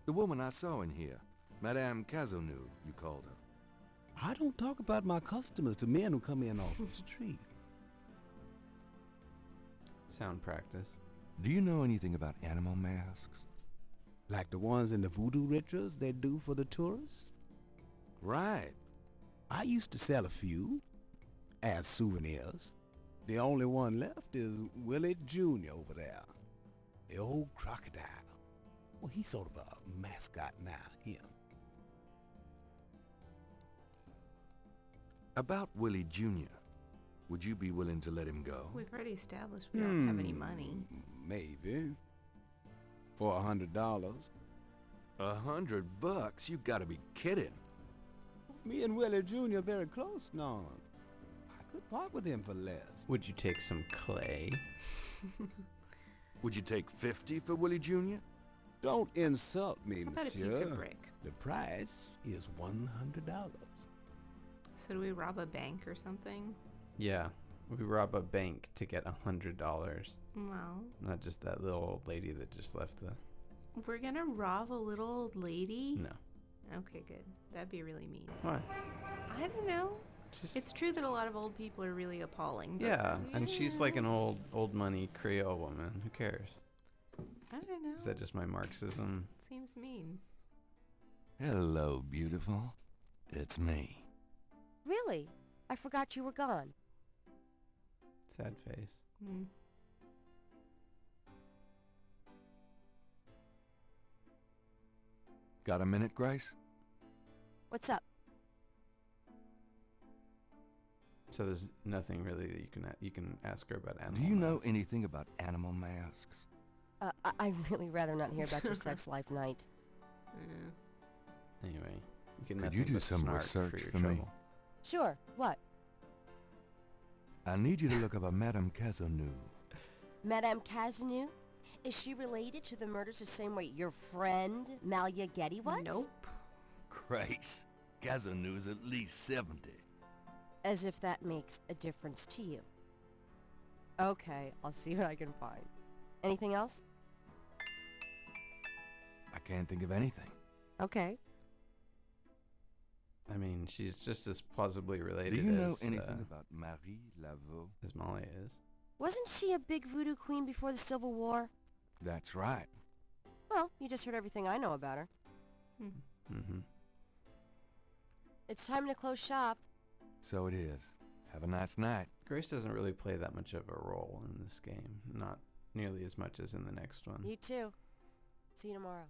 the woman I saw in here, Madame Cazeneuve, you called her. I don't talk about my customers to men who come in off the street. Sound practice. Do you know anything about animal masks? Like the ones in the voodoo rituals they do for the tourists? Right. I used to sell a few as souvenirs. The only one left is Willie Jr. over there. The old crocodile. Well, he's sort of a mascot now, him. About Willie Jr., would you be willing to let him go? We've already established we don't have any money. Maybe. For $100. $100? You gotta be kidding. Me and Willie Jr. very close now. I could part with him for less. Would you take some clay? Would you take 50 for Willie Jr.? Don't insult me, How about a monsieur. piece of brick? The price is $100. So do we rob a bank or something? Yeah, we rob a bank to get $100. Well, Not just that little old lady that just left the... we're gonna rob a little old lady? No. Okay, good. That'd be really mean. Why? I don't know. Just... It's true that a lot of old people are really appalling. But Yeah, and she's like an old money Creole woman. Who cares? I don't know. Is that just my Marxism? Seems mean. Hello, beautiful. It's me. Really? I forgot you were gone. Sad face. Hmm. Got a minute, Grace? What's up? So there's nothing really that you can ask her about animal Do you know masks. anything about animal masks? I'd really rather not hear about your sex life, Knight. Anyway, you can Could you do some research for me? Sure. What? I need you to look up a Madame Cazeneuve. Madame Cazeneuve? Is she related to the murders the same way your friend, Malia Getty, was? Nope. Grace, Cazeneuve's at least 70. As if that makes a difference to you. Okay, I'll see what I can find. Anything else? I can't think of anything. Okay. I mean, she's just as plausibly related Do you know as, anything about Marie Laveau? as Molly is. Wasn't she a big voodoo queen before the Civil War? That's right. Well, you just heard everything I know about her. Mm-hmm. It's time to close shop. So it is. Have a nice night. Grace doesn't really play that much of a role in this game. Not nearly as much as in the next one. You too. See you tomorrow.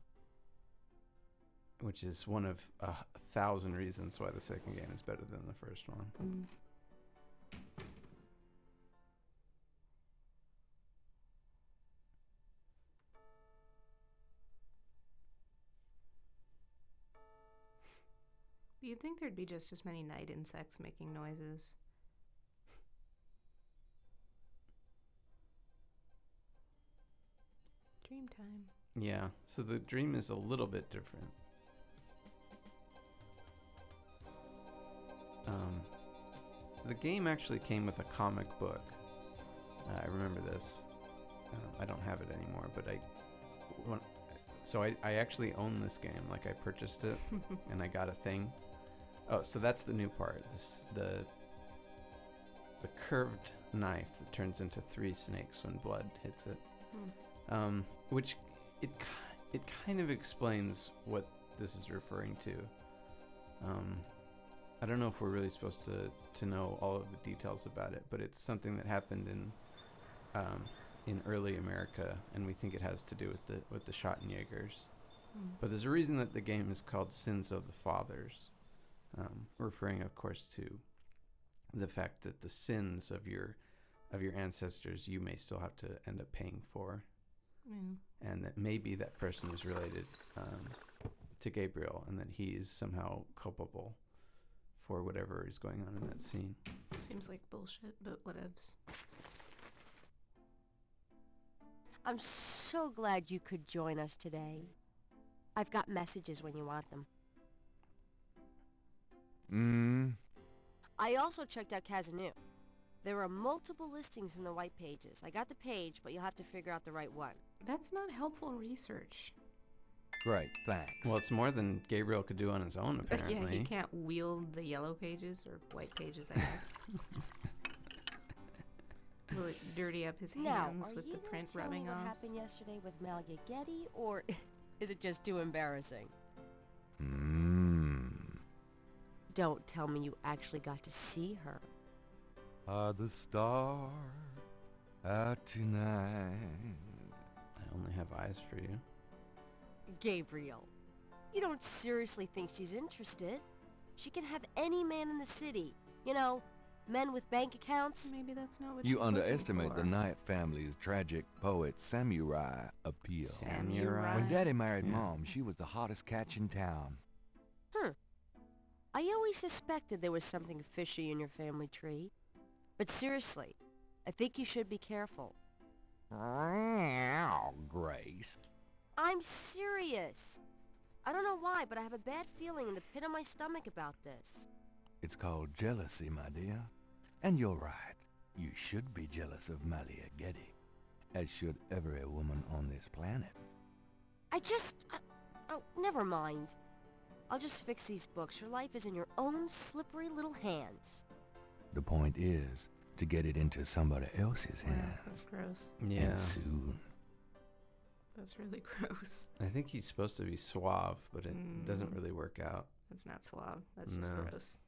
Which is one of 1,000 reasons why the second game is better than the first one. You'd think there'd be just as many night insects making noises. Dream time. Yeah, so the dream is a little bit different. The game actually came with a comic book. I remember this. I don't have it anymore, but I actually own this game. Like, I purchased it, and I got a thing. Oh, so that's the new part. The curved knife that turns into 3 snakes when blood hits it. Which it kind of explains what this is referring to. I don't know if we're really supposed to know all of the details about it, but it's something that happened in early America, and we think it has to do with the Schottenjägers. But there's a reason that the game is called Sins of the Fathers, referring, of course, to the fact that the sins of your of your ancestors you may still have to end up paying for. Mm. And that maybe that person is related to Gabriel, and that he is somehow culpable for whatever is going on in that scene. Seems like bullshit, but whatevs. I'm so glad you could join us today. I've got messages when you want them. I also checked out Kazanu. There are multiple listings in the white pages. I got the page, but you'll have to figure out the right one. That's not helpful research. Great, thanks. Well, it's more than Gabriel could do on his own, apparently. Yeah, he can't wield the yellow pages or white pages, I guess. Will it dirty up his hands with the print rubbing off? off? What happened yesterday with Malia Getty, or is it just too embarrassing? Don't tell me you actually got to see her. Are the stars out tonight? I only have eyes for you. Gabriel, you don't seriously think she's interested? She can have any man in the city. You know, men with bank accounts. Maybe that's not what You she's underestimate looking the for. Knight family's tragic poet samurai appeal. Samurai? When Daddy married Mom, she was the hottest catch in town. I always suspected there was something fishy in your family tree. But seriously, I think you should be careful. Grace. I'm serious. I don't know why, but I have a bad feeling in the pit of my stomach about this. It's called jealousy, my dear. And you're right. You should be jealous of Malia Getty, as should every woman on this planet. Oh, never mind. I'll just fix these books. Your life is in your own slippery little hands. The point is to get it into somebody else's hands. That's gross. Yeah. And soon. That's really gross. I think he's supposed to be suave, but it doesn't really work out. That's not suave. That's just No. gross.